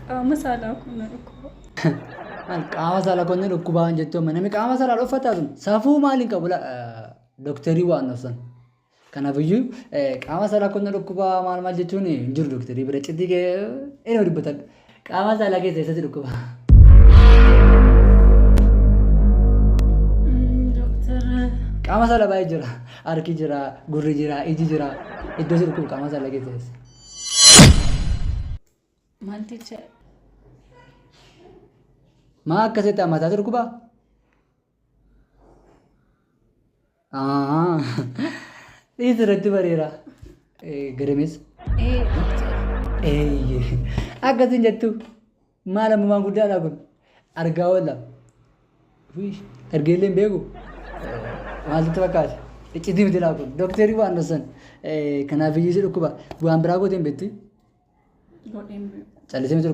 qaama saalaa kun na dhukkuba. Qaama saalaa konneen dhukkubaan jettu namni qaama saalaa uffataa sun safuu maaliin qabu dooktarii waan nafsan. Kanaafiyyuu qaama saalaa konneen dhukkubaa maal jechuun hin jiru dooktarii bira citii inni dubbatan qaama saalaa keessa eessatti dhukkuba. Qaama saalaa baay'ee jira. Harki jira, gurri jira, iji jira. Iddoo dhukkuba qaama saalaa keessa eessa. Maalticha maa akkasitti ammataa dhukkuba? Dhiisirratti bareera. Gadamees. Akkasiin jettu maal ammumaan guddaadha kun argaa oolla. Ergeellee hin beeku. Maaltu fakkaata? Iccitii miti laa kun dooktarii waan dhassan kanaaf iyyuu dhukkuba waan biraa gooteen beekti. godheen beeku. Callisee miti